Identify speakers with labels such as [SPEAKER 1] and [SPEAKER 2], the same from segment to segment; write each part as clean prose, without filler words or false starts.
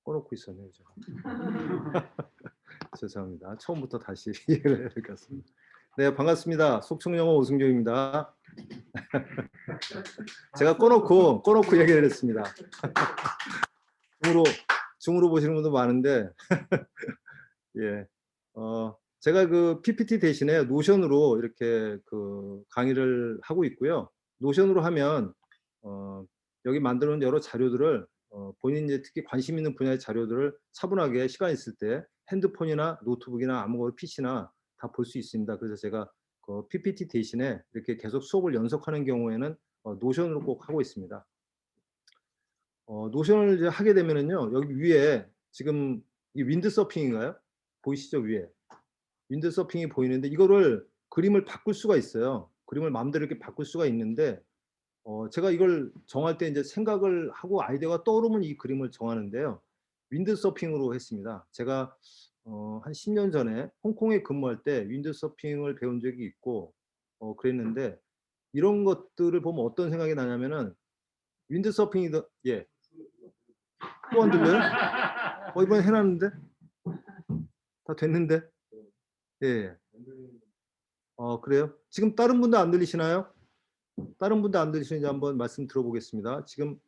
[SPEAKER 1] 꺼놓고 있었네요, 제가. 죄송합니다. 처음부터 다시 이해를 해야 될 것 같습니다. 네, 반갑습니다. 속청영어 오승조입니다. 제가 꺼놓고 얘기를 했습니다. 줌으로 보시는 분도 많은데, 예, 제가 그 PPT 대신에 노션으로 이렇게 그 강의를 하고 있고요. 노션으로 하면 여기 만들어 놓은 여러 자료들을 본인이 특히 관심 있는 분야의 자료들을 차분하게 시간 있을 때 핸드폰이나 노트북이나 아무거나 PC나 다 볼 수 있습니다. 그래서 제가 그 PPT 대신에 이렇게 계속 수업을 연속하는 경우에는 노션으로 꼭 하고 있습니다. 노션을 이제 하게 되면은요, 여기 위에 지금 이 윈드서핑인가요? 보이시죠, 위에? 윈드서핑이 보이는데 이거를 그림을 바꿀 수가 있어요. 그림을 마음대로 이렇게 바꿀 수가 있는데 제가 이걸 정할 때 이제 생각을 하고 아이디어가 떠오르면 이 그림을 정하는데요. 윈드서핑으로 했습니다. 제가 한 10년 전에 홍콩에 근무할 때 윈드서핑을 배운 적이 있고 그랬는데 이런 것들을 보면 어떤 생각이 나냐면은 윈드서핑이 예. 또 안 들려요? 이번에 해놨는데 다 됐는데 예. 그래요? 지금 다른 분도 안 들리시나요? 다른 분도 안 들리시는지 한번 말씀 들어보겠습니다. 지금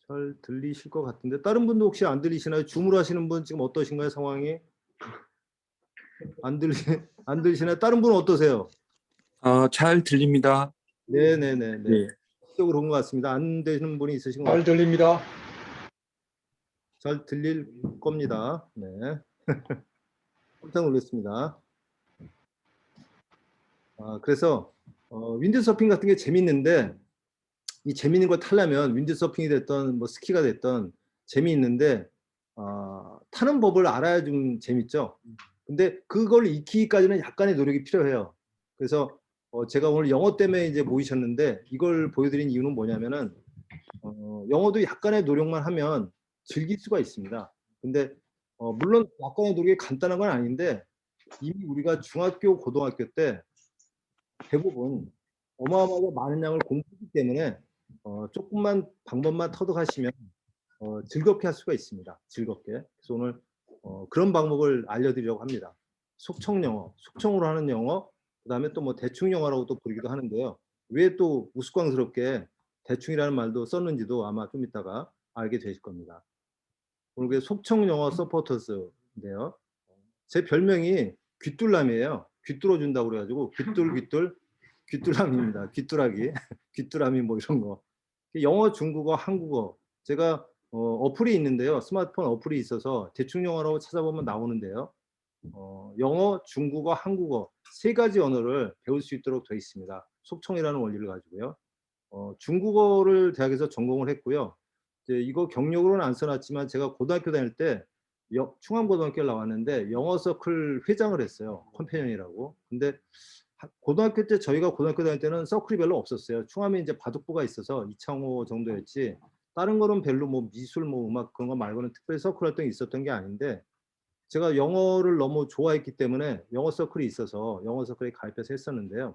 [SPEAKER 1] 잘 들리실 것 같은데 다른 분도 혹시 안 들리시나요? 줌으로 하시는 분 지금 어떠신가요? 상황이 안 들리시나요? 다른 분은 어떠세요?
[SPEAKER 2] 잘 들립니다.
[SPEAKER 1] 네네네.
[SPEAKER 2] 네.
[SPEAKER 1] 쪽으로 온 것 같습니다. 안 되시는 분이 있으신 것
[SPEAKER 3] 잘
[SPEAKER 1] 같아요.
[SPEAKER 3] 들립니다.
[SPEAKER 1] 잘 들릴 겁니다. 네. 깜짝 놀랐습니다. 그래서 윈드서핑 같은 게 재밌는데 이 재밌는 걸 타려면 윈드서핑이 됐던 뭐 스키가 됐던 재미있는데 타는 법을 알아야 좀 재밌죠. 근데 그걸 익히기까지는 약간의 노력이 필요해요. 그래서 제가 오늘 영어 때문에 이제 모이셨는데 이걸 보여드린 이유는 뭐냐면은 영어도 약간의 노력만 하면 즐길 수가 있습니다. 근데 물론 약간의 노력이 간단한 건 아닌데 이미 우리가 중학교, 고등학교 때 대부분 어마어마하게 많은 양을 공부하기 때문에 조금만 방법만 터득하시면 즐겁게 할 수가 있습니다. 즐겁게. 그래서 오늘 그런 방법을 알려드리려고 합니다. 속청영어, 속청으로 하는 영어, 그 다음에 또 뭐 대충영어라고도 부르기도 하는데요. 왜 또 우스꽝스럽게 대충이라는 말도 썼는지도 아마 좀 이따가 알게 되실 겁니다. 오늘 그 속청영어 서포터스인데요. 제 별명이 귀뚫남이에요. 귀뚫어준다고 그래가지고 귀뚫남입니다. 귀뚜라기, 귀뚜라미 뭐 이런 거. 영어, 중국어, 한국어. 제가 어플이 있는데요. 스마트폰 어플이 있어서 대충 영어라고 찾아보면 나오는데요. 영어, 중국어, 한국어 세 가지 언어를 배울 수 있도록 되어 있습니다. 속청이라는 원리를 가지고요. 중국어를 대학에서 전공을 했고요. 이제 이거 경력으로는 안 써놨지만 제가 고등학교 다닐 때 충암고등학교를 나왔는데 영어 서클 회장을 했어요. 컴패니언이라고. 근데 고등학교 때 저희가 고등학교 다닐 때는 서클이 별로 없었어요. 충암에 이제 바둑부가 있어서 이창호 정도였지. 다른 거는 별로 뭐 미술, 뭐 음악 그런 거 말고는 특별히 서클 활동이 있었던 게 아닌데 제가 영어를 너무 좋아했기 때문에 영어 서클이 있어서 영어 서클에 가입해서 했었는데요.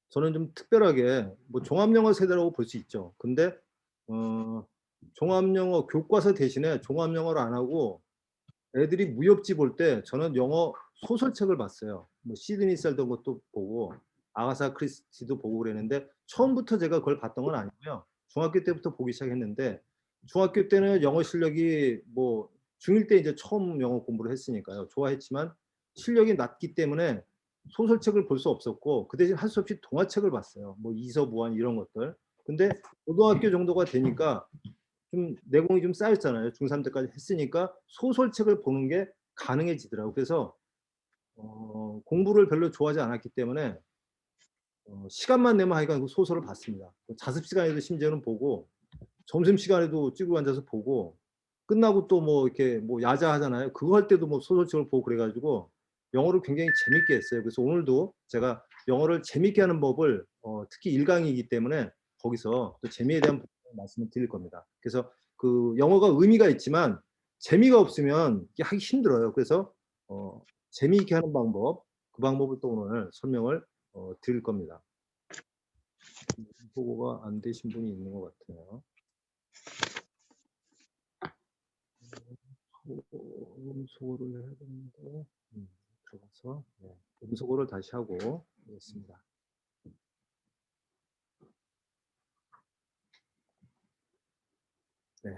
[SPEAKER 1] 저는 좀 특별하게 뭐 종합영어 세대라고 볼 수 있죠. 근데 종합영어 교과서 대신에 종합영어를 안 하고 애들이 무협지 볼 때 저는 영어 소설책을 봤어요. 뭐 시드니 셀던 것도 보고 아가사 크리스티도 보고 그랬는데 처음부터 제가 그걸 봤던 건 아니고요. 중학교 때부터 보기 시작했는데 중학교 때는 영어 실력이 뭐 중1 때 이제 처음 영어 공부를 했으니까요. 좋아했지만 실력이 낮기 때문에 소설책을 볼 수 없었고 그 대신 할 수 없이 동화책을 봤어요. 뭐 이서무한 이런 것들. 근데 고등학교 정도가 되니까 좀 내공이 좀 쌓였잖아요. 중3 때까지 했으니까 소설책을 보는 게 가능해지더라고요. 그래서 공부를 별로 좋아하지 않았기 때문에 시간만 내면 하여간 그 소설을 봤습니다. 자습 시간에도 심지어는 보고 점심 시간에도 찌고 앉아서 보고 끝나고 또 뭐 이렇게 뭐 야자 하잖아요. 그거 할 때도 뭐 소설책을 보고 그래가지고 영어를 굉장히 재밌게 했어요. 그래서 오늘도 제가 영어를 재밌게 하는 법을 특히 1강이기 때문에 거기서 또 재미에 대한 말씀을 드릴 겁니다. 그래서 그 영어가 의미가 있지만 재미가 없으면 하기 힘들어요. 그래서 재미있게 하는 방법, 그 방법을 또 오늘 설명을 드릴 겁니다. 보고가 안 되신 분이 있는 것 같아요. 음소거를 해야 되는데 들어가서 음소거를 다시 하고 있습니다. 네.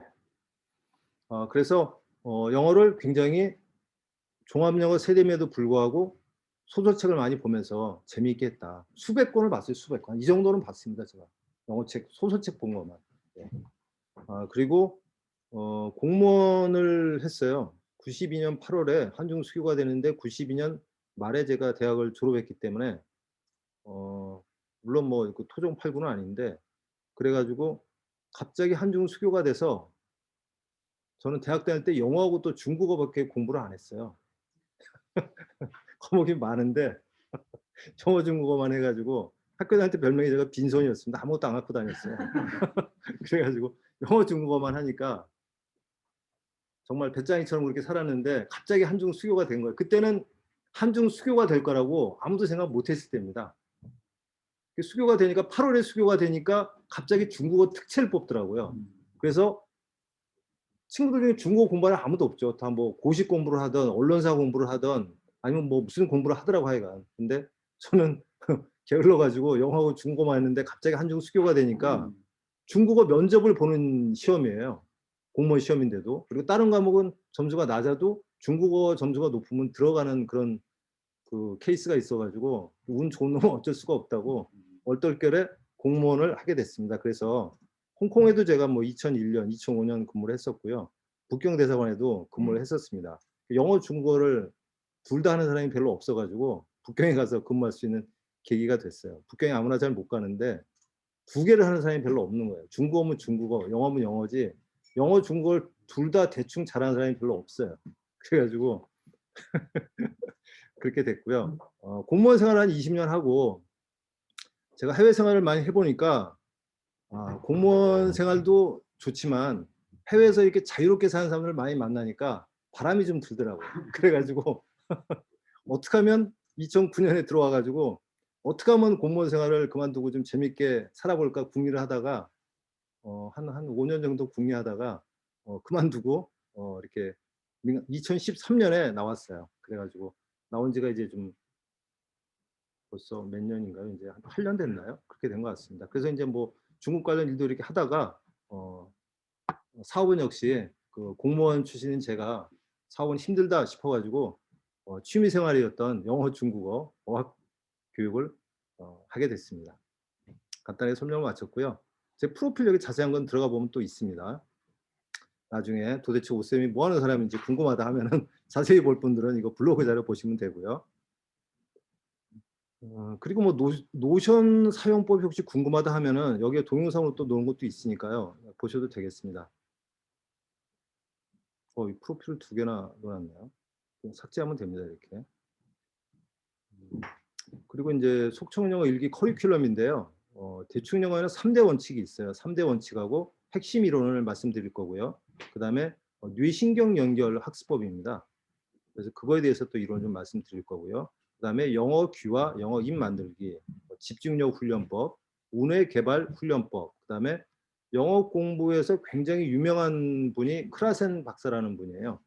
[SPEAKER 1] 그래서 영어를 굉장히 종합영어 세대임에도 불구하고 소설책을 많이 보면서 재미있게 했다. 수백 권을 봤어요. 수백 권. 이 정도는 봤습니다. 제가 영어책, 소설책 본 것만. 네. 그리고 공무원을 했어요. 92년 8월에 한중 수교가 되는데 92년 말에 제가 대학을 졸업했기 때문에 물론 뭐 토종 8구는 아닌데 그래가지고 갑자기 한중 수교가 돼서 저는 대학 다닐 때 영어하고 또 중국어밖에 공부를 안 했어요. 과목이 많은데 영어 중국어만 해가지고 학교 다닐 때 별명이 제가 빈손이었습니다. 아무것도 안 갖고 다녔어요. 그래가지고 영어 중국어만 하니까 정말 배짱이처럼 그렇게 살았는데 갑자기 한중 수교가 된 거예요. 그때는 한중 수교가 될 거라고 아무도 생각 못 했을 때입니다. 수교가 되니까 8월에 수교가 되니까 갑자기 중국어 특채를 뽑더라고요. 그래서 친구들 중에 중국어 공부하는 아무도 없죠. 다 뭐 고시 공부를 하던 언론사 공부를 하던 아니면 뭐 무슨 공부를 하더라고 하여간. 근데 저는 게을러 가지고 영어하고 중국어만 했는데 갑자기 한중 수교가 되니까 중국어 면접을 보는 시험이에요. 공무원 시험인데도. 그리고 다른 과목은 점수가 낮아도 중국어 점수가 높으면 들어가는 그런 그 케이스가 있어가지고 운 좋은 놈은 어쩔 수가 없다고 얼떨결에 공무원을 하게 됐습니다. 그래서 홍콩에도 제가 뭐 2001년, 2005년 근무를 했었고요. 북경대사관에도 근무를 했었습니다. 영어, 중국어를 둘 다 하는 사람이 별로 없어가지고 북경에 가서 근무할 수 있는 계기가 됐어요. 북경에 아무나 잘 못 가는데 두 개를 하는 사람이 별로 없는 거예요. 중국어면 중국어, 영어면 영어지 영어, 중국어를 둘 다 대충 잘하는 사람이 별로 없어요. 그래가지고 그렇게 됐고요. 공무원 생활을 한 20년 하고 제가 해외 생활을 많이 해보니까 공무원 생활도 좋지만 해외에서 이렇게 자유롭게 사는 사람을 많이 만나니까 바람이 좀 들더라고요. 그래가지고 어떻게 하면 2009년에 들어와가지고 어떻게 하면 공무원 생활을 그만두고 좀 재밌게 살아볼까 궁리를 하다가 한 5년 정도 궁리하다가 그만두고 이렇게 2013년에 나왔어요. 그래가지고 나온 지가 이제 좀 벌써 몇 년인가요? 이제 한 8년 됐나요? 그렇게 된 것 같습니다. 그래서 이제 뭐 중국 관련 일도 이렇게 하다가 사업은 역시 그 공무원 출신인 제가 사업은 힘들다 싶어가지고 취미 생활이었던 영어, 중국어, 어학 교육을 하게 됐습니다. 간단하게 설명을 마쳤고요. 제 프로필 여기 자세한 건 들어가 보면 또 있습니다. 나중에 도대체 오쌤이 뭐 하는 사람인지 궁금하다 하면은 자세히 볼 분들은 이거 블로그 자료 보시면 되고요. 그리고 뭐 노션 사용법이 혹시 궁금하다 하면은 여기에 동영상으로 또 놓은 것도 있으니까요. 보셔도 되겠습니다. 이 프로필을 두 개나 넣어놨네요. 삭제하면 됩니다. 이렇게. 그리고 이제 속청영어 일기 커리큘럼인데요. 대충 영어에는 3대 원칙이 있어요. 3대 원칙하고 핵심 이론을 말씀드릴 거고요. 그 다음에 뇌신경 연결 학습법입니다. 그래서 그거에 대해서 또 이론 좀 말씀드릴 거고요. 그 다음에 영어 귀화, 영어 입 만들기, 집중력 훈련법, 운회 개발 훈련법, 그 다음에 영어 공부에서 굉장히 유명한 분이 크라센 박사라는 분이에요.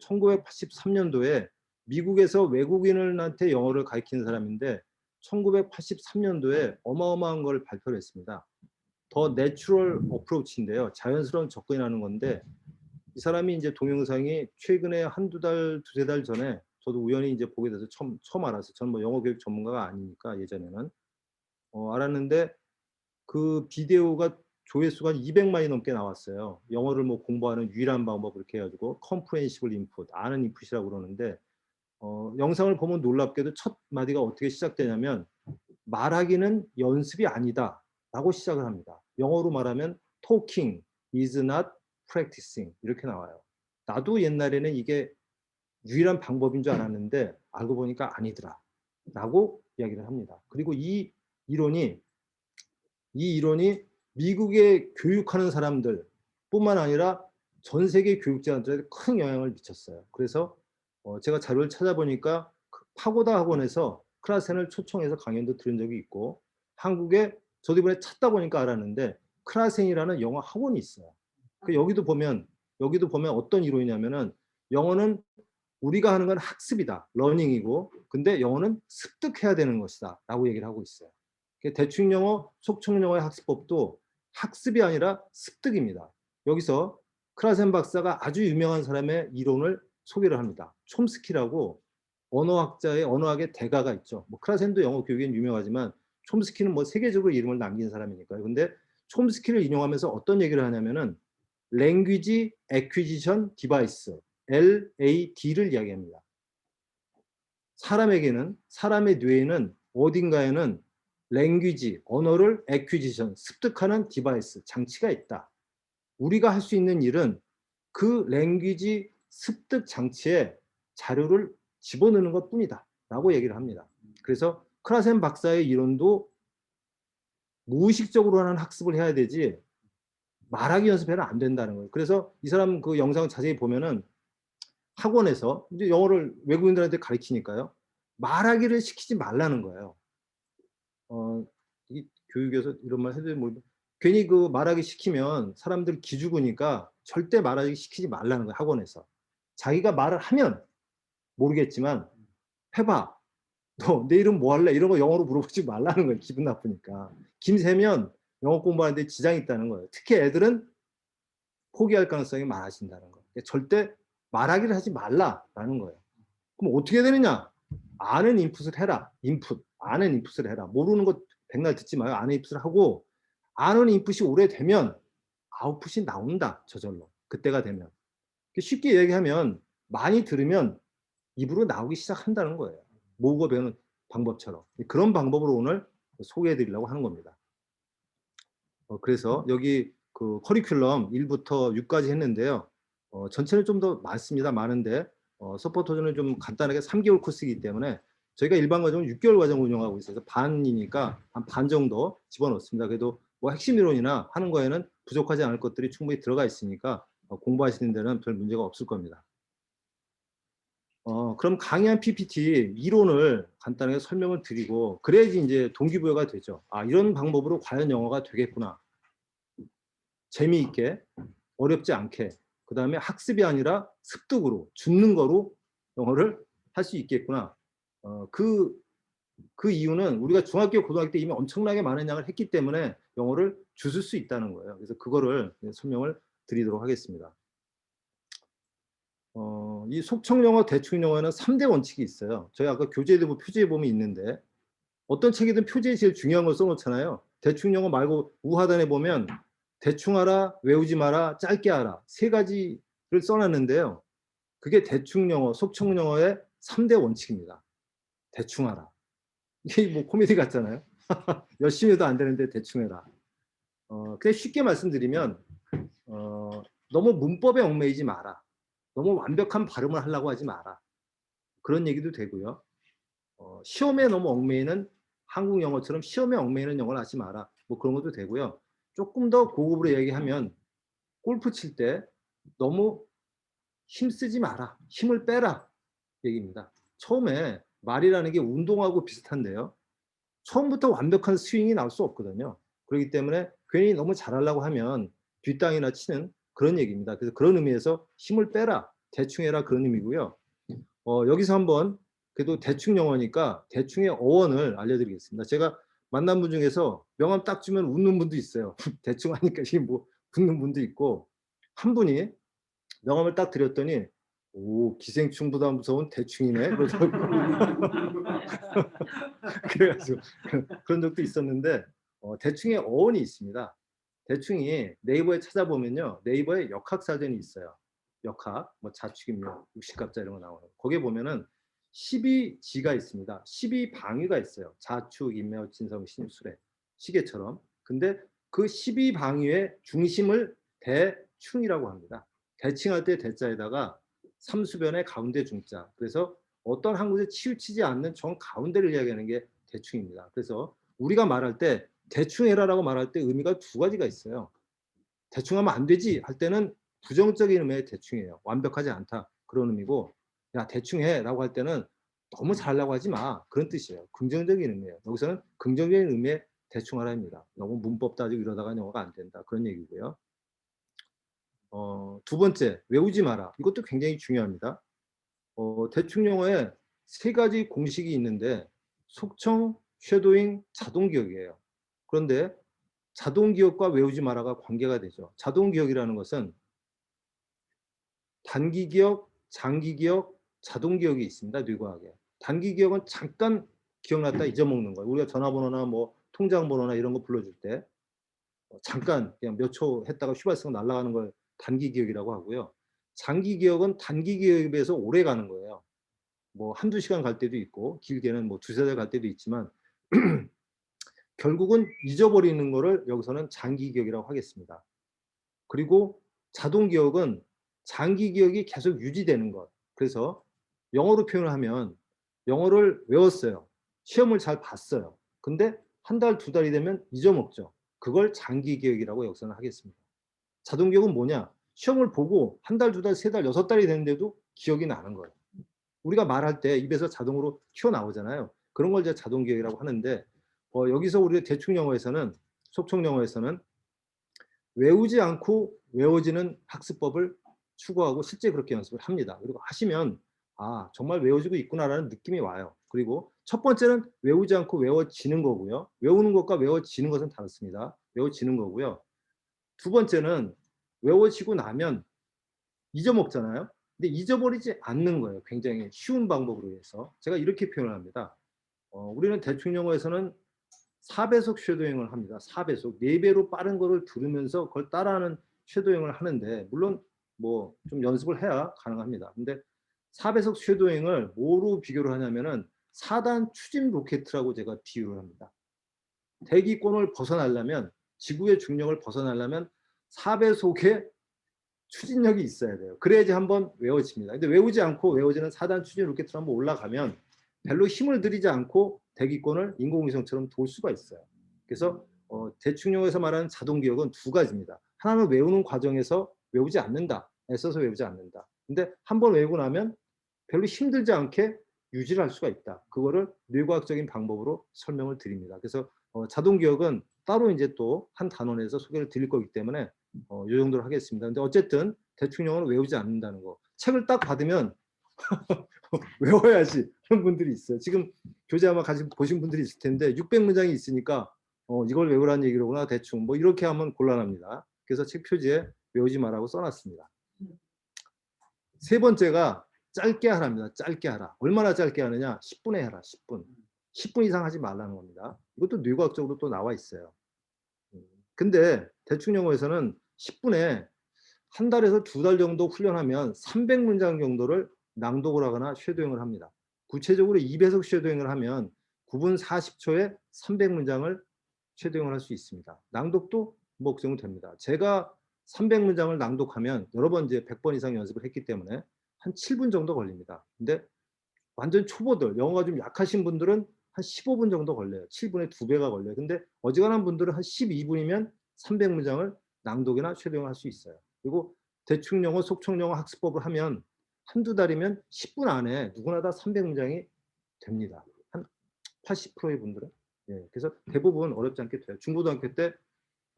[SPEAKER 1] 1983년도에 미국에서 외국인한테 영어를 가르치는 사람인데 1983년도에 어마어마한 걸 발표를 했습니다. 더 내추럴 어프로치인데요. 자연스러운 접근이라는 건데 이 사람이 이제 동영상이 최근에 한두 달, 두세 달 전에 저도 우연히 이제 보게 돼서 처음 알았어요. 저는 뭐 영어 교육 전문가가 아니니까 예전에는 알았는데 그 비디오가 조회수가 200만이 넘게 나왔어요. 영어를 뭐 공부하는 유일한 방법 이렇게 해가지고 comprehensible input, 아는 인풋이라고 그러는데 영상을 보면 놀랍게도 첫 마디가 어떻게 시작되냐면 말하기는 연습이 아니다 라고 시작을 합니다. 영어로 말하면 talking is not practicing 이렇게 나와요. 나도 옛날에는 이게 유일한 방법인 줄 알았는데 알고 보니까 아니더라 라고 이야기를 합니다. 그리고 이 이론이 미국에 교육하는 사람들 뿐만 아니라 전 세계 교육자들한테 큰 영향을 미쳤어요. 그래서 제가 자료를 찾아보니까 그 파고다 학원에서 크라센을 초청해서 강연도 들은 적이 있고, 한국에 저도 이번에 찾다 보니까 알았는데 크라센이라는 영어 학원이 있어요. 여기도 보면 어떤 이론이냐면은 영어는 우리가 하는 건 학습이다, 러닝이고, 근데 영어는 습득해야 되는 것이다 라고 얘기를 하고 있어요. 대충 영어, 속청 영어의 학습법도 학습이 아니라 습득입니다. 여기서 크라센 박사가 아주 유명한 사람의 이론을 소개를 합니다. 촘스키라고 언어학의 대가가 있죠. 뭐 크라센도 영어 교육엔 유명하지만 촘스키는 뭐 세계적으로 이름을 남긴 사람이니까요. 근데 촘스키를 인용하면서 어떤 얘기를 하냐면은 Language Acquisition Device, LAD를 이야기합니다. 사람의 뇌에는 어딘가에는 language, 언어를 acquisition, 습득하는 디바이스, 장치가 있다. 우리가 할 수 있는 일은 그 language 습득 장치에 자료를 집어넣는 것뿐이다 라고 얘기를 합니다. 그래서 크라센 박사의 이론도 무의식적으로 하는 학습을 해야 되지 말하기 연습해는 안 된다는 거예요. 그래서 이 사람 그 영상을 자세히 보면은 학원에서 이제 영어를 외국인들한테 가르치니까요. 말하기를 시키지 말라는 거예요. 이 교육에서 이런 말 해도 뭐 괜히 그 말하기 시키면 사람들 기죽으니까 절대 말하기 시키지 말라는 거예요. 학원에서. 자기가 말을 하면 모르겠지만 해봐. 너 내 이름 뭐 할래? 이런 거 영어로 물어보지 말라는 거예요. 기분 나쁘니까. 김새면 영어 공부하는데 지장이 있다는 거예요. 특히 애들은 포기할 가능성이 많아진다는 거예요. 절대 말하기를 하지 말라라는 거예요. 그럼 어떻게 되느냐? 아는 인풋을 해라. 아는 인풋을 해라. 모르는 것 백날 듣지 마요. 아는 인풋을 하고 아는 인풋이 오래되면 아웃풋이 나온다. 저절로. 그때가 되면. 쉽게 얘기하면 많이 들으면 입으로 나오기 시작한다는 거예요. 모국어 배우는 방법처럼. 그런 방법으로 오늘 소개해 드리려고 하는 겁니다. 그래서 여기 그 커리큘럼 1부터 6까지 했는데요. 전체는 좀 더 많습니다. 많은데 서포터즈는 좀 간단하게 3개월 코스이기 때문에 저희가 일반 과정은 6개월 과정 운영하고 있어서 반이니까 한 반 정도 집어넣습니다. 그래도 뭐 핵심 이론이나 하는 거에는 부족하지 않을 것들이 충분히 들어가 있으니까 공부하시는 데는 별 문제가 없을 겁니다. 그럼 강의한 PPT 이론을 간단하게 설명을 드리고 그래야지 이제 동기부여가 되죠. 아, 이런 방법으로 과연 영어가 되겠구나. 재미있게, 어렵지 않게, 그 다음에 학습이 아니라 습득으로, 죽는 거로 영어를 할 수 있겠구나. 그 이유는 우리가 중학교, 고등학교 때 이미 엄청나게 많은 양을 했기 때문에 영어를 주술 수 있다는 거예요. 그래서 그거를 설명을 드리도록 하겠습니다. 이 속청영어, 대충영어에는 3대 원칙이 있어요. 저희 아까 교재에도 표지에 보면 있는데 어떤 책이든 표지에 제일 중요한 걸 써놓잖아요. 대충영어 말고 우하단에 보면 대충 알아, 외우지 마라, 짧게 알아. 3가지를 써놨는데요. 그게 대충영어, 속청영어의 3대 원칙입니다. 대충 알아. 이게 뭐 코미디 같잖아요. 열심히 해도 안 되는데 대충 해라. 그냥 쉽게 말씀드리면 너무 문법에 얽매이지 마라. 너무 완벽한 발음을 하려고 하지 마라. 그런 얘기도 되고요. 시험에 너무 얽매이는 한국 영어처럼 시험에 얽매이는 영어를 하지 마라. 뭐 그런 것도 되고요. 조금 더 고급으로 얘기하면 골프 칠 때 너무 힘쓰지 마라. 힘을 빼라. 얘기입니다. 처음에 말이라는 게 운동하고 비슷한데요. 처음부터 완벽한 스윙이 나올 수 없거든요. 그렇기 때문에 괜히 너무 잘하려고 하면 뒷땅이나 치는 그런 얘기입니다. 그래서 그런 의미에서 힘을 빼라. 대충 해라. 그런 의미고요. 여기서 한번 그래도 대충 영어니까 대충의 어원을 알려드리겠습니다. 제가 만난 분 중에서 명함 딱 주면 웃는 분도 있어요. 대충 하니까 이게 뭐 웃는 분도 있고 한 분이 명함을 딱 드렸더니 오, 기생충보다 무서운 대충이네. 그래가지고 그런 적도 있었는데 대충의 어원이 있습니다. 대충이 네이버에 찾아보면요. 네이버에 역학사전이 있어요. 역학, 뭐 자축인묘, 육식갑자 이런 거 나오는. 거기에 보면은 12지가 있습니다. 12방위가 있어요. 자축, 인묘, 진성, 신수래, 시계처럼. 근데 그 12방위의 중심을 대충이라고 합니다. 대칭할 때 대자에다가 삼수변의 가운데 중자. 그래서 어떤 한 곳에 치우치지 않는 정 가운데를 이야기하는 게 대충입니다. 그래서 우리가 말할 때 대충 해라라고 말할 때 의미가 2가지가 있어요. 대충 하면 안 되지 할 때는 부정적인 의미의 대충이에요. 완벽하지 않다. 그런 의미고 야 대충 해라고 할 때는 너무 잘하려고 하지 마. 그런 뜻이에요. 긍정적인 의미예요. 여기서는 긍정적인 의미의 대충 하라입니다. 너무 문법 따지고 이러다가 영어가 안 된다. 그런 얘기고요. 두 번째, 외우지 마라. 이것도 굉장히 중요합니다. 대충 영어에 세 가지 공식이 있는데 속청, 쉐도잉, 자동 기억이에요. 그런데 자동 기억과 외우지 마라가 관계가 되죠. 자동 기억이라는 것은 단기 기억, 장기 기억, 자동 기억이 있습니다. 뇌과학에. 단기 기억은 잠깐 기억났다 잊어먹는 거예요. 우리가 전화번호나 뭐 통장 번호나 이런 거 불러줄 때 잠깐 그냥 몇 초 했다가 휘발성 날아가는 걸 단기 기억이라고 하고요. 장기 기억은 단기 기억에 비해서 오래 가는 거예요. 뭐 한두 시간 갈 때도 있고 길게는 뭐 두세 달 갈 때도 있지만 결국은 잊어버리는 거를 여기서는 장기 기억이라고 하겠습니다. 그리고 자동 기억은 장기 기억이 계속 유지되는 것. 그래서 영어로 표현을 하면 영어를 외웠어요. 시험을 잘 봤어요. 근데 한 달, 두 달이 되면 잊어먹죠. 그걸 장기 기억이라고 여기서는 하겠습니다. 자동 기억은 뭐냐? 시험을 보고 한 달, 두 달, 세 달, 여섯 달이 되는데도 기억이 나는 거예요. 우리가 말할 때 입에서 자동으로 튀어나오잖아요. 그런 걸 이제 자동 기억이라고 하는데 여기서 우리 대충 영어에서는 속청 영어에서는 외우지 않고 외워지는 학습법을 추구하고 실제 그렇게 연습을 합니다. 그리고 하시면 아 정말 외워지고 있구나라는 느낌이 와요. 그리고 첫 번째는 외우지 않고 외워지는 거고요. 외우는 것과 외워지는 것은 다릅니다. 외워지는 거고요. 두 번째는 외워지고 나면 잊어먹잖아요. 근데 잊어버리지 않는 거예요. 굉장히 쉬운 방법으로 해서. 제가 이렇게 표현을 합니다. 우리는 대충 영어에서는 4배속 쉐도잉을 합니다. 4배속. 4배로 빠른 거를 들으면서 그걸 따라하는 쉐도잉을 하는데 물론 뭐 좀 연습을 해야 가능합니다. 근데 4배속 쉐도잉을 뭐로 비교를 하냐면은 4단 추진 로켓이라고 제가 비유를 합니다. 대기권을 벗어나려면 지구의 중력을 벗어나려면 4배속의 추진력이 있어야 돼요. 그래야지 한번 외워집니다. 근데 외우지 않고 외워지는 4단 추진 로켓으로 한번 올라가면 별로 힘을 들이지 않고 대기권을 인공위성처럼 돌 수가 있어요. 그래서 대충 영어에서 말하는 자동 기억은 두 가지입니다. 하나는 외우는 과정에서 외우지 않는다. 애써서 외우지 않는다. 근데 한번 외우고 나면 별로 힘들지 않게 유지를 할 수가 있다. 그거를 뇌과학적인 방법으로 설명을 드립니다. 그래서 자동 기억은 따로 이제 또 한 단원에서 소개를 드릴 거기 때문에 이 정도로 하겠습니다. 근데 어쨌든 대충 영어는 외우지 않는다는 거. 책을 딱 받으면 외워야지 그런 분들이 있어요. 지금 교재 아마 가지고 보신 분들이 있을 텐데 600문장이 있으니까 이걸 외우라는 얘기로구나 대충 뭐 이렇게 하면 곤란합니다. 그래서 책 표지에 외우지 말라고 써놨습니다. 세 번째가 짧게 하랍니다. 짧게 하라. 얼마나 짧게 하느냐? 10분에 해라. 10분. 10분 이상 하지 말라는 겁니다. 이것도 뇌과학적으로 또 나와 있어요. 근데 대충 영어에서는 10분에 한 달에서 두 달 정도 훈련하면 300문장 정도를 낭독을 하거나 쉐도잉을 합니다. 구체적으로 2배속 쉐도잉을 하면 9분 40초에 300문장을 쉐도잉을 할 수 있습니다. 낭독도 뭐 그 정도 됩니다. 제가 300문장을 낭독하면 여러 번 이제 100번 이상 연습을 했기 때문에 한 7분 정도 걸립니다. 근데 완전 초보들, 영어가 좀 약하신 분들은 한 15분 정도 걸려요. 7분의 2배가 걸려요. 근데 어지간한 분들은 한 12분이면 300문장을 낭독이나 쉐도잉을 할 수 있어요. 그리고 대충 영어, 속청 영어 학습법을 하면 한두 달이면 10분 안에 누구나 다 300문장이 됩니다. 한 80%의 분들은. 예, 그래서 대부분 어렵지 않게 돼요. 중고등학교 때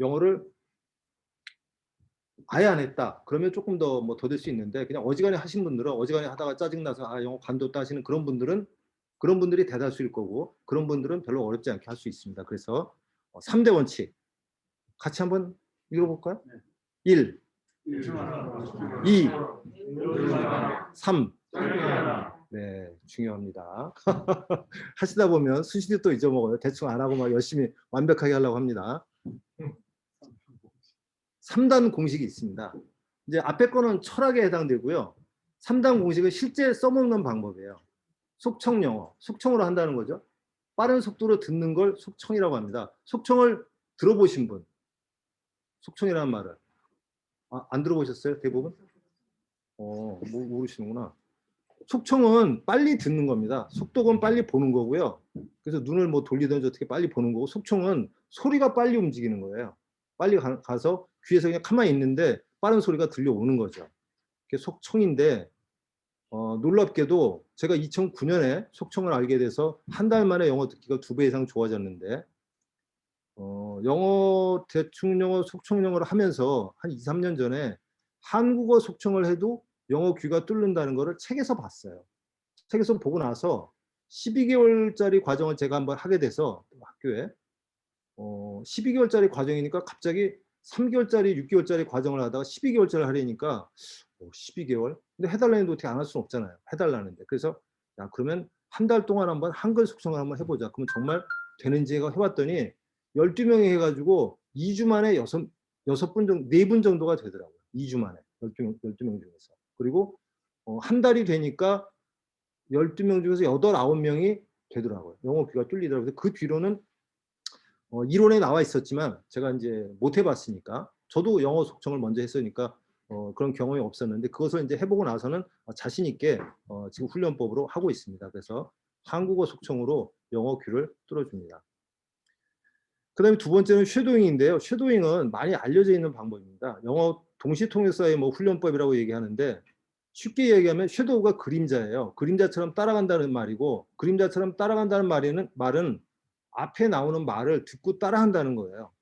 [SPEAKER 1] 영어를 아예 안 했다. 그러면 조금 더 뭐 더 될 수 있는데 그냥 어지간히 하신 분들은 어지간히 하다가 짜증나서 아 영어 관뒀다 하시는 그런 분들은 그런 분들이 대다수일 거고 그런 분들은 별로 어렵지 않게 할 수 있습니다. 그래서 3대 원칙 같이 한번 읽어볼까요? 1, 2, 3. 네, 중요합니다. 하시다 보면 수시도 또 잊어먹어요. 대충 안 하고 막 열심히 완벽하게 하려고 합니다. 3단 공식이 있습니다. 이제 앞에 거는 철학에 해당되고요. 3단 공식은 실제 써먹는 방법이에요. 속청 영어, 속청으로 한다는 거죠. 빠른 속도로 듣는 걸 속청이라고 합니다. 속청을 들어보신 분, 속청이라는 말을 안 들어보셨어요? 대부분? 모르시는구나. 속청은 빨리 듣는 겁니다. 속독은 빨리 보는 거고요. 그래서 눈을 뭐 돌리든지 어떻게 빨리 보는 거고 속청은 소리가 빨리 움직이는 거예요. 빨리 가서 귀에서 그냥 가만히 있는데 빠른 소리가 들려오는 거죠. 그게 속청인데 놀랍게도 제가 2009년에 속청을 알게 돼서 한 달 만에 영어 듣기가 2배 이상 좋아졌는데 영어 대충 영어 속청 영어를 하면서 한 2-3년 전에 한국어 속청을 해도 영어 귀가 뚫는다는 거를 책에서 봤어요. 책에서 보고 나서 12개월짜리 과정을 제가 한번 하게 돼서 학교에 12개월짜리 과정이니까 갑자기 3개월짜리 6개월짜리 과정을 하다가 12개월짜리 하려니까 12개월? 근데 해달라는데 어떻게 안 할 수는 없잖아요. 해달라는데. 그래서 야 그러면 한 달 동안 한번 한글 속성을 한번 해보자. 그러면 정말 되는지 해봤더니 12명이 해가지고 2주 만에 6분 정도, 4분 정도가 되더라고요. 2주 만에 12명 중에서. 그리고 한 달이 되니까 12명 중에서 8, 9명이 되더라고요. 영어 귀가 뚫리더라고요. 그 뒤로는 이론에 나와 있었지만 제가 이제 못 해봤으니까 저도 영어 속청을 먼저 했으니까 그런 경험이 없었는데 그것을 이제 해보고 나서는 자신 있게 지금 훈련법으로 하고 있습니다. 그래서 한국어 속청으로 영어 귀를 뚫어줍니다. 그 다음에 두 번째는 쉐도잉인데요. 쉐도잉은 많이 알려져 있는 방법입니다. 영어 동시통역사의 뭐 훈련법이라고 얘기하는데 쉽게 얘기하면 쉐도우가 그림자예요. 그림자처럼 따라간다는 말이고 그림자처럼 따라간다는 말은 앞에 나오는 말을 듣고 따라한다는 거예요.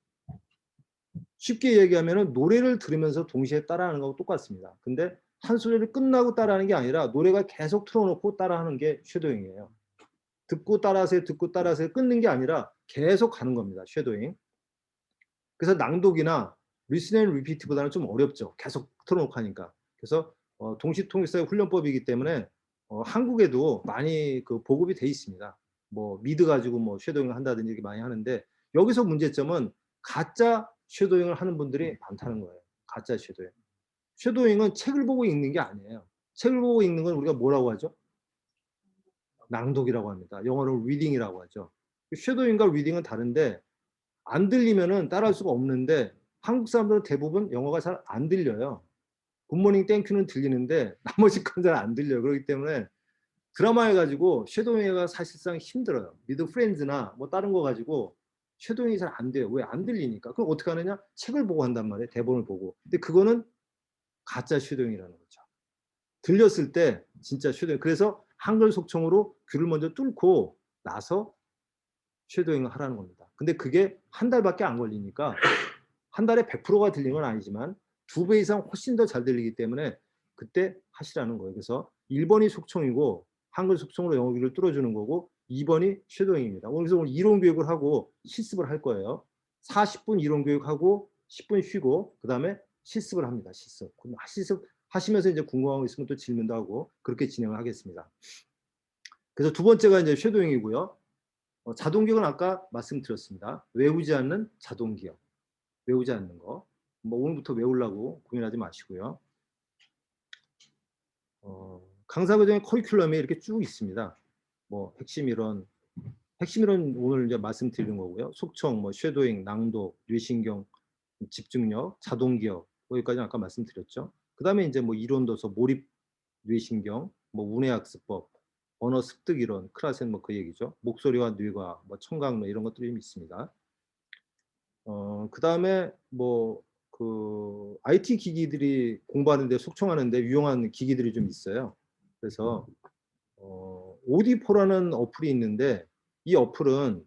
[SPEAKER 1] 쉽게 얘기하면 노래를 들으면서 동시에 따라하는 거하고 똑같습니다. 근데 한 소절이 끝나고 따라하는 게 아니라 노래가 계속 틀어놓고 따라하는 게 쉐도잉이에요. 듣고 따라하세요, 듣고 따라하세요 끊는 게 아니라 계속 가는 겁니다. 쉐도잉. 그래서 낭독이나 리슨 앤 리피트보다는 좀 어렵죠. 계속 틀어놓고 하니까. 그래서 동시통역사의 훈련법이기 때문에 한국에도 많이 그 보급이 돼 있습니다. 뭐 미드 가지고 뭐 쉐도잉을 한다든지 이렇게 많이 하는데 여기서 문제점은 가짜 쉐도잉을 하는 분들이 많다는 거예요. 가짜 쉐도잉. 쉐도잉은 책을 보고 읽는 게 아니에요. 책을 보고 읽는 건 우리가 뭐라고 하죠? 낭독이라고 합니다. 영어로 리딩이라고 하죠. 쉐도잉과 리딩은 다른데 안 들리면은 따라할 수가 없는데 한국 사람들은 대부분 영어가 잘 안 들려요. 굿모닝 땡큐는 들리는데 나머지 건 잘 안 들려요. 그렇기 때문에 드라마 해가지고 쉐도잉가 사실상 힘들어요. 미드 프렌즈나 뭐 다른 거 가지고 쉐도잉이 잘 안 돼요. 왜 안 들리니까. 그럼 어떻게 하느냐? 책을 보고 한단 말이에요. 대본을 보고. 근데 그거는 가짜 쉐도잉이라는 거죠. 들렸을 때 진짜 쉐도잉. 그래서 한글 속청으로 귀를 먼저 뚫고 나서 쉐도잉을 하라는 겁니다. 근데 그게 한 달밖에 안 걸리니까 한 달에 100%가 들리는 건 아니지만 2배 이상 훨씬 더 잘 들리기 때문에 그때 하시라는 거예요. 그래서 1번이 속청이고 한글 속청으로 영어 귀를 뚫어주는 거고 2번이 쉐도잉입니다. 그래서 오늘 이론 교육을 하고 실습을 할 거예요. 40분 이론 교육하고 10분 쉬고 그 다음에 실습을 합니다. 실습. 실습 하시면서 이제 궁금한 거 있으면 또 질문도 하고 그렇게 진행을 하겠습니다. 그래서 두 번째가 이제 쉐도잉이고요. 자동기억은 아까 말씀드렸습니다. 외우지 않는 자동기억. 외우지 않는 거. 뭐 오늘부터 외우려고 고민하지 마시고요. 강사 과정의 커리큘럼이 이렇게 쭉 있습니다. 뭐 핵심 이론 오늘 이제 말씀드리는 거고요. 속청, 뭐 쉐도잉, 낭독, 뇌신경, 집중력, 자동기억 여기까지 아까 말씀드렸죠. 그 다음에 이제 뭐 이론 도서, 몰입 뇌신경, 뭐 운해학습법, 언어 습득 이론, 크라센 뭐 그 얘기죠. 목소리와 뇌과, 뭐 청각 뭐 이런 것들이 좀 있습니다. 그 다음에 뭐 그 IT 기기들이 공부하는데 속청하는데 유용한 기기들이 좀 있어요. 그래서 오디포라는 어플이 있는데 이 어플은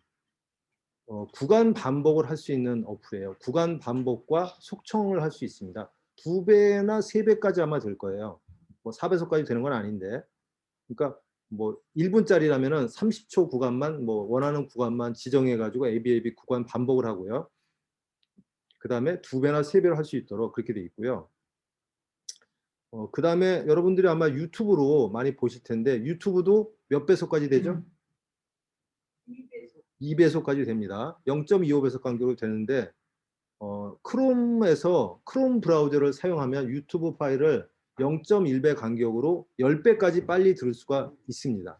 [SPEAKER 1] 구간 반복을 할 수 있는 어플이에요. 구간 반복과 속청을 할 수 있습니다. 2배나 3배까지 아마 될 거예요. 뭐 4배속까지 되는 건 아닌데. 그러니까 뭐 1분짜리라면은 30초 구간만 뭐 원하는 구간만 지정해 가지고 ABAB 구간 반복을 하고요. 그 다음에 2배나 3배로 할 수 있도록 그렇게 돼 있고요. 그 다음에 여러분들이 아마 유튜브로 많이 보실 텐데 유튜브도 몇 배속까지 되죠? 2배속까지 됩니다. 0.25배속 간격으로 되는데 크롬에서 크롬 브라우저를 사용하면 유튜브 파일을 0.1배 간격으로 10배까지 빨리 들을 수가 있습니다.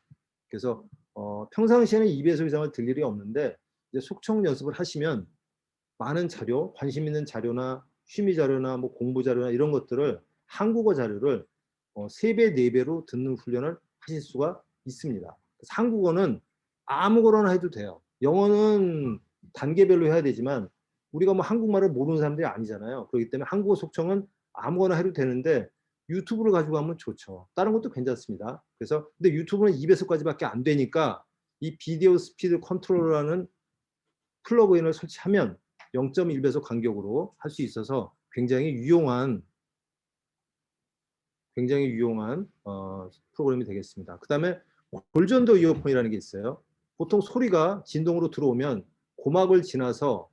[SPEAKER 1] 그래서 평상시에는 2배속 이상을 들 일이 없는데 이제 속청 연습을 하시면 많은 자료, 관심 있는 자료나 취미 자료나 뭐 공부 자료나 이런 것들을 한국어 자료를 3배, 4배로 듣는 훈련을 하실 수가 있습니다. 그래서 한국어는 아무거나 해도 돼요. 영어는 단계별로 해야 되지만 우리가 뭐 한국말을 모르는 사람들이 아니잖아요. 그렇기 때문에 한국어 속청은 아무거나 해도 되는데 유튜브를 가지고 가면 좋죠. 다른 것도 괜찮습니다. 그래서 근데 유튜브는 2배속까지밖에 안 되니까 이 비디오 스피드 컨트롤러라는 플러그인을 설치하면 0.1배속 간격으로 할 수 있어서 굉장히 유용한 프로그램이 되겠습니다. 그다음에 골전도 이어폰이라는 게 있어요. 보통 소리가 진동으로 들어오면 고막을 지나서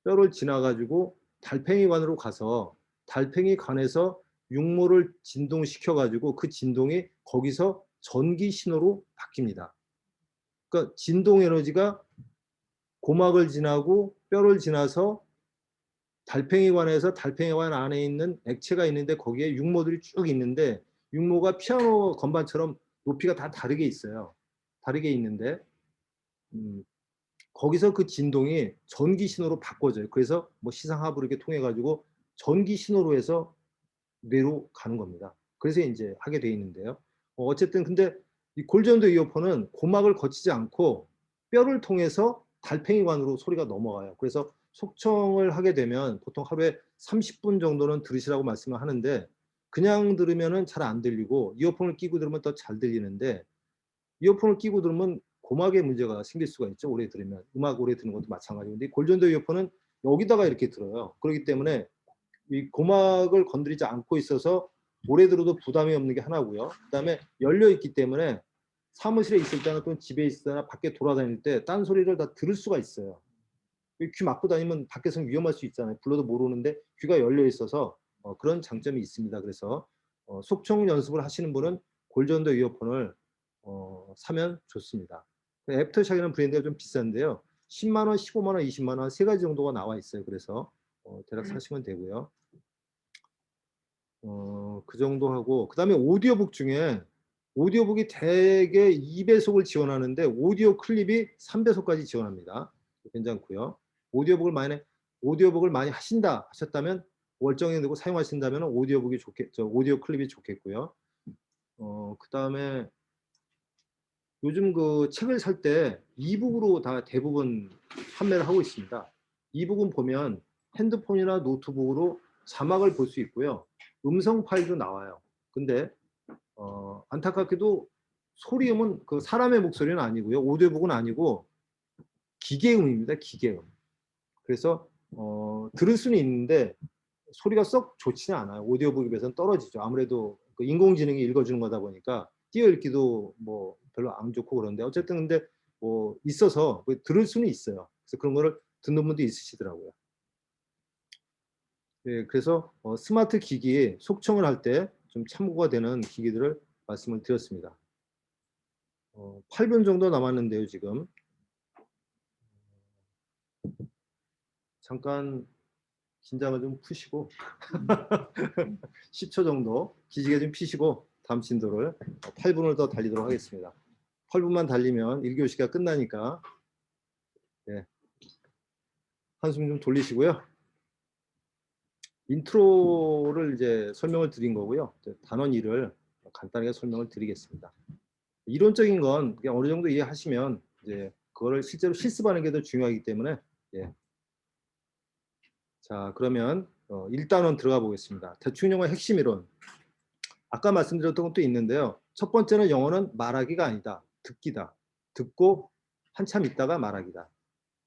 [SPEAKER 1] 뼈를 지나 가지고 달팽이관으로 가서 달팽이관에서 육모를 진동시켜 가지고 그 진동이 거기서 전기 신호로 바뀝니다. 그러니까 진동 에너지가 고막을 지나고 뼈를 지나서 달팽이관에서 달팽이관 안에 있는 액체가 있는데 거기에 육모들이 쭉 있는데 육모가 피아노 건반처럼 높이가 다 다르게 있어요. 다르게 있는데 거기서 그 진동이 전기 신호로 바꿔져요. 그래서 뭐 시상하부 이렇게 통해 가지고 전기 신호로 해서 뇌로 가는 겁니다. 그래서 이제 하게 돼 있는데요. 어쨌든 근데 이 골전도 이어폰은 고막을 거치지 않고 뼈를 통해서 달팽이관으로 소리가 넘어가요. 그래서 속청을 하게 되면 보통 하루에 30분 정도는 들으시라고 말씀을 하는데 그냥 들으면은 잘 안 들리고 이어폰을 끼고 들으면 더 잘 들리는데 이어폰을 끼고 들으면 고막에 문제가 생길 수가 있죠. 오래 들으면. 음악 오래 듣는 것도 마찬가지고. 근데 골전도 이어폰은 여기다가 이렇게 들어요. 그렇기 때문에 이 고막을 건드리지 않고 있어서 오래 들어도 부담이 없는 게 하나고요. 그다음에 열려 있기 때문에 사무실에 있을 때나 또는 집에 있을 때나 밖에 돌아다닐 때 딴 소리를 다 들을 수가 있어요. 귀 막고 다니면 밖에서 위험할 수 있잖아요. 불러도 모르는데 귀가 열려 있어서 그런 장점이 있습니다. 그래서 속청 연습을 하시는 분은 골전도 이어폰을 사면 좋습니다. 애프터샥이라는 브랜드가 좀 비싼데요. 10만 원, 15만 원, 20만 원 세 가지 정도가 나와 있어요. 그래서 대략 사시면 되고요. 그 정도 하고 그다음에 오디오북 중에 오디오북이 대개 2배속을 지원하는데 오디오 클립이 3배속까지 지원합니다. 괜찮고요. 오디오북을 많이 하셨다면 월정액 내고 사용하신다면 오디오북이 좋겠죠. 오디오 클립이 좋겠고요. 그다음에 요즘 그 책을 살 때 이북으로 다 대부분 판매를 하고 있습니다. 이북은 보면 핸드폰이나 노트북으로 자막을 볼 수 있고요. 음성 파일도 나와요. 근데 안타깝게도 소리음은 그 사람의 목소리는 아니고요. 오디오북은 아니고 기계음입니다. 기계음. 그래서 들을 수는 있는데 소리가 썩 좋지는 않아요. 오디오북에 비해서는 떨어지죠. 아무래도 그 인공지능이 읽어주는 거다 보니까 띄어읽기도 뭐 별로 안 좋고 그런데 어쨌든 근데 뭐 있어서 들을 수는 있어요. 그래서 그런 거를 듣는 분도 있으시더라고요. 네, 그래서 스마트 기기에 속청을 할 때 좀 참고가 되는 기기들을 말씀을 드렸습니다. 8분 정도 남았는데요, 지금. 잠깐 긴장을 좀 푸시고 10초 정도 기지개 좀 피시고 다음 진도를 8분을 더 달리도록 하겠습니다. 8분만 달리면 1교시가 끝나니까 네, 한숨 좀 돌리시고요. 인트로를 이제 설명을 드린 거고요. 단원 2를 간단하게 설명을 드리겠습니다. 이론적인 건 그냥 어느 정도 이해하시면 이제 그거를 실제로 실습하는 게 더 중요하기 때문에 예. 자, 그러면 1단원 들어가 보겠습니다. 대충 영어 핵심 이론. 아까 말씀드렸던 것도 있는데요. 첫 번째는 영어는 말하기가 아니다. 듣기다. 듣고 한참 있다가 말하기다.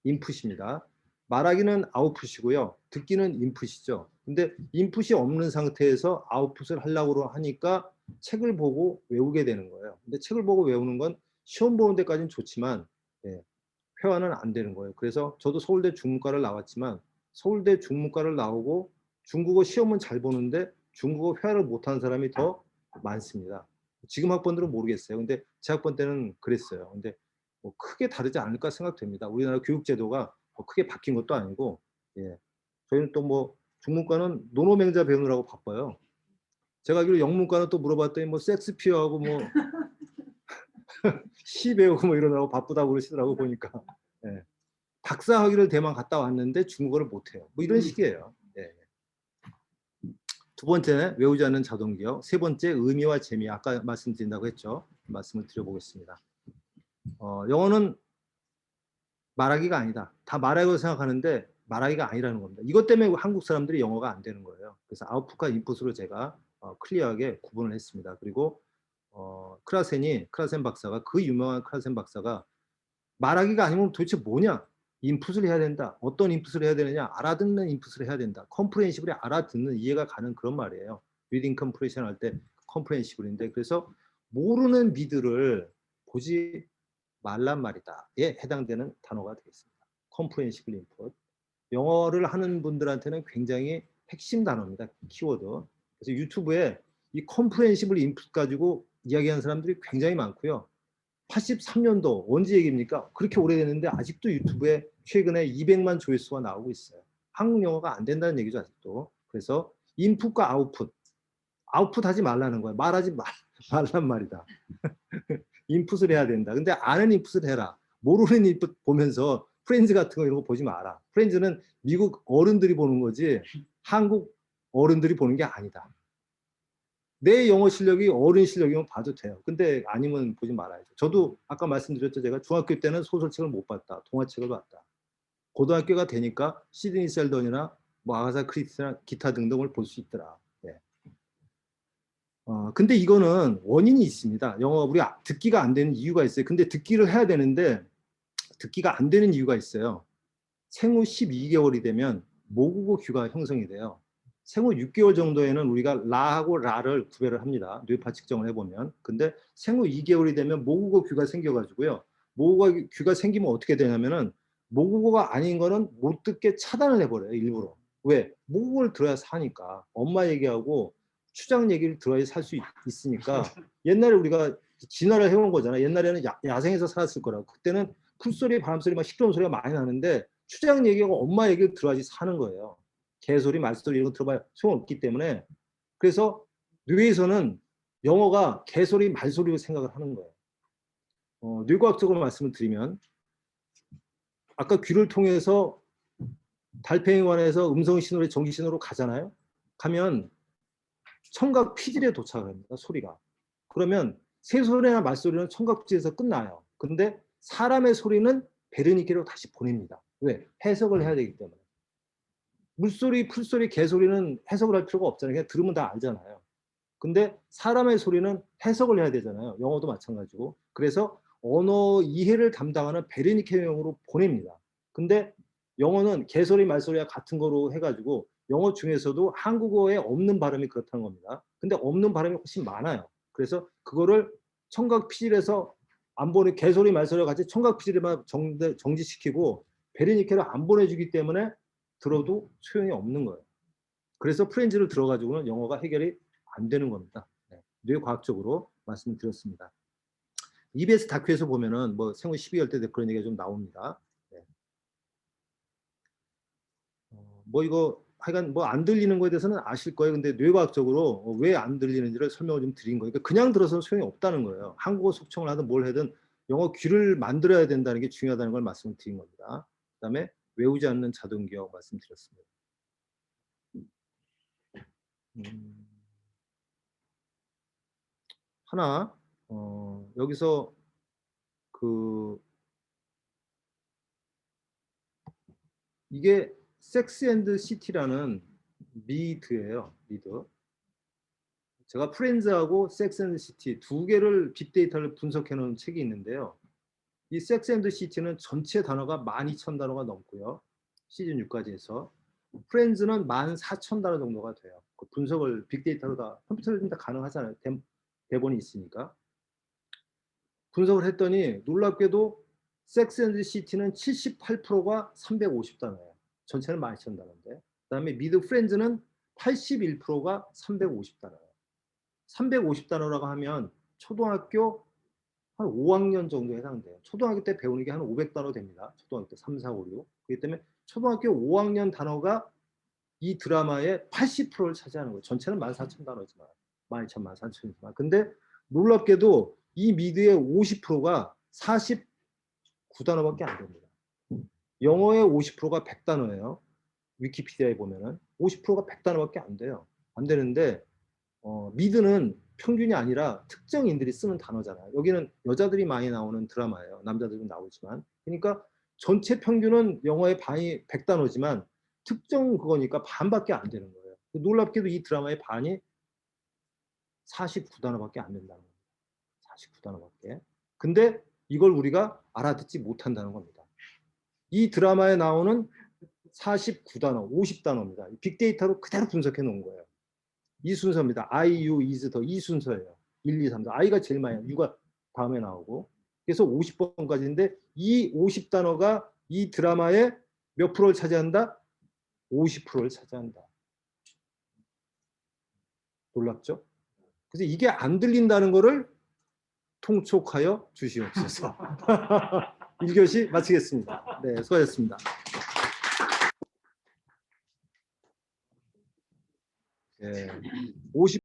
[SPEAKER 1] 인풋입니다. 말하기는 아웃풋이고요. 듣기는 인풋이죠. 근데 인풋이 없는 상태에서 아웃풋을 하려고 하니까 책을 보고 외우게 되는 거예요. 근데 책을 보고 외우는 건 시험 보는 데까지는 좋지만 예, 회화는 안 되는 거예요. 그래서 저도 서울대 중문과를 나왔지만 서울대 중문과를 나오고 중국어 시험은 잘 보는데 중국어 회화를 못하는 사람이 더 많습니다. 지금 학번들은 모르겠어요. 근데 제 학번 때는 그랬어요. 근데 뭐 크게 다르지 않을까 생각됩니다. 우리나라 교육제도가 뭐 크게 바뀐 것도 아니고, 예. 저희는 또 뭐 중문과는 노노맹자 배우느라고 바빠요. 제가 알기로 영문과는 또 물어봤더니 뭐 섹스피어하고 뭐 시 배우고 뭐 이러느라고 바쁘다고 그러시더라고 보니까. 예. 박사 학위를 대만 갔다 왔는데 중국어를 못해요. 뭐 이런 식이에요. 예. 두 번째, 외우지 않는 자동기억. 세 번째, 의미와 재미. 아까 말씀드린다고 했죠. 말씀을 드려보겠습니다. 영어는 말하기가 아니다. 다 말하고 생각하는데 말하기가 아니라는 겁니다. 이것 때문에 한국 사람들이 영어가 안 되는 거예요. 그래서 아웃풋과 인풋으로 제가 클리어하게 구분을 했습니다. 그리고 크라센 박사가, 그 유명한 크라센 박사가 말하기가 아니면 도대체 뭐냐? 인풋을 해야 된다. 어떤 인풋을 해야 되느냐? 알아듣는 인풋을 해야 된다. 컴프레hen시블이 알아듣는, 이해가 가는 그런 말이에요. 리딩 컴프레션 할 때 컴프레hen시블인데, 그래서 모르는 미드를 보지 말란 말이다에 해당되는 단어가 되겠습니다. 컴프레hen시블 인풋. 영어를 하는 분들한테는 굉장히 핵심 단어입니다. 키워드. 그래서 유튜브에 이 컴프레hen시블 인풋 가지고 이야기하는 사람들이 굉장히 많고요. 83년도 언제 얘기입니까? 그렇게 오래됐는데 아직도 유튜브에 최근에 200만 조회수가 나오고 있어요. 한국 영어가 안 된다는 얘기죠, 아직도. 그래서 인풋과 아웃풋 하지 말라는 거예요. 말란 말이다. 인풋을 해야 된다. 근데 아는 인풋을 해라. 모르는 인풋 보면서 프렌즈 같은 거 이런 거 보지 마라. 프렌즈는 미국 어른들이 보는 거지 한국 어른들이 보는 게 아니다. 내 영어 실력이 어른 실력이면 봐도 돼요. 근데 아니면 보지 말아야죠. 저도 아까 말씀드렸죠. 제가 중학교 때는 소설책을 못 봤다. 동화책을 봤다. 고등학교가 되니까 시드니 셀던이나 뭐 아가사 크리스티나 기타 등등을 볼 수 있더라. 네. 근데 이거는 원인이 있습니다. 영어 우리 듣기가 안 되는 이유가 있어요. 근데 듣기를 해야 되는데 듣기가 안 되는 이유가 있어요. 생후 12개월이 되면 모국어 귀가 형성이 돼요. 생후 6개월 정도에는 우리가 라하고 라를 구별을 합니다. 뇌파 측정을 해보면. 근데 생후 2개월이 되면 모국어 귀가 생겨가지고요. 모국어 귀가 생기면 어떻게 되냐면은 모국어가 아닌 거는 못 듣게 차단을 해버려요. 일부러. 왜? 모국어를 들어야 사니까. 엄마 얘기하고 추장 얘기를 들어야 살 수 있으니까. 옛날에 우리가 진화를 해온 거잖아. 옛날에는 야생에서 살았을 거라고. 그때는 풀소리, 바람소리, 막 시끄러운 소리가 많이 나는데 추장 얘기하고 엄마 얘기를 들어야지 사는 거예요. 개소리, 말소리 이런 거 들어봐야 소용없기 때문에. 그래서 뇌에서는 영어가 개소리, 말소리로 생각을 하는 거예요. 뇌과학적으로 말씀을 드리면 아까 귀를 통해서 달팽이관에서 음성 신호를 전기 신호로 가잖아요. 가면 청각 피질에 도착을 합니다. 소리가. 그러면 새소리나 말소리는 청각 피질에서 끝나요. 근데 사람의 소리는 베르니케로 다시 보냅니다. 왜? 해석을 해야 되기 때문에. 물소리, 풀소리, 개소리는 해석을 할 필요가 없잖아요. 그냥 들으면 다 알잖아요. 근데 사람의 소리는 해석을 해야 되잖아요. 영어도 마찬가지고. 그래서 언어 이해를 담당하는 베르니케형으로 보냅니다. 근데 영어는 개소리, 말소리와 같은 거로 해가지고 영어 중에서도 한국어에 없는 발음이 그렇다는 겁니다. 근데 없는 발음이 훨씬 많아요. 그래서 그거를 청각 피질에서 안 보내, 개소리, 말소리와 같이 청각 피질에만 정지시키고 베르니케를 안 보내주기 때문에 들어도 소용이 없는 거예요. 그래서 프렌즈를 들어가지고는 영어가 해결이 안 되는 겁니다. 네. 뇌과학적으로 말씀을 드렸습니다. EBS 다큐에서 보면은 뭐 생후 12개월 때 그런 얘기가 좀 나옵니다. 네. 뭐 이거 하여간 뭐 안 들리는 거에 대해서는 아실 거예요. 근데 뇌과학적으로 왜 안 들리는지를 설명을 좀 드린 거예요. 그러니까 그냥 들어서는 소용이 없다는 거예요. 한국어 속청을 하든 뭘 하든 영어 귀를 만들어야 된다는 게 중요하다는 걸 말씀을 드린 겁니다. 그다음에 외우지 않는 자동기억 말씀드렸습니다. 하나 여기서 그 이게 섹스 앤드 시티라는 미드예요. 미드. 제가 프렌즈하고 섹스 앤드 시티 두 개를 빅데이터를 분석해 놓은 책이 있는데요. 이 섹스 앤드 시티는 전체 단어가 12,000단어가 넘고요. 시즌 6까지 해서 프렌즈는 14,000단어 정도가 돼요. 그 분석을 빅데이터로 다 컴퓨터로 다 가능하잖아요. 대본이 있으니까. 분석을 했더니 놀랍게도 섹스 앤드 시티는 78%가 350단어예요. 전체는 12,000단어인데. 그다음에 미드 프렌즈는 81%가 350단어예요. 350단어라고 하면 초등학교 한 5학년 정도에 해당돼요. 초등학교 때 배우는 게 한 500단어 됩니다. 초등학교 때 3, 4, 5, 6. 그렇기 때문에 초등학교 5학년 단어가 이 드라마의 80%를 차지하는 거예요. 전체는 14,000단어지만 12,000, 14,000이지만. 근데 놀랍게도 이 미드의 50%가 49단어밖에 안 됩니다. 영어의 50%가 100단어예요. 위키피디아에 보면은 50%가 100단어밖에 안 돼요. 안 되는데 미드는 평균이 아니라 특정인들이 쓰는 단어잖아요. 여기는 여자들이 많이 나오는 드라마예요. 남자들도 나오지만. 그러니까 전체 평균은 영어의 반이 100단어지만 특정 그거니까 반밖에 안 되는 거예요. 놀랍게도 이 드라마의 반이 49단어밖에 안 된다는 겁니다. 49단어밖에. 근데 이걸 우리가 알아듣지 못한다는 겁니다. 이 드라마에 나오는 49단어, 50단어입니다. 빅데이터로 그대로 분석해 놓은 거예요. 이 순서입니다. I, U, is, the 이 순서예요. 1, 2, 3, 4. I가 제일 많이, U가 다음에 나오고. 그래서 50번까지인데 이 50단어가 이 드라마의 몇 프로를 차지한다? 50%를 차지한다. 놀랍죠? 그래서 이게 안 들린다는 거를 통촉하여 주시옵소서. 1교시 마치겠습니다. 네, 수고하셨습니다. 네, 50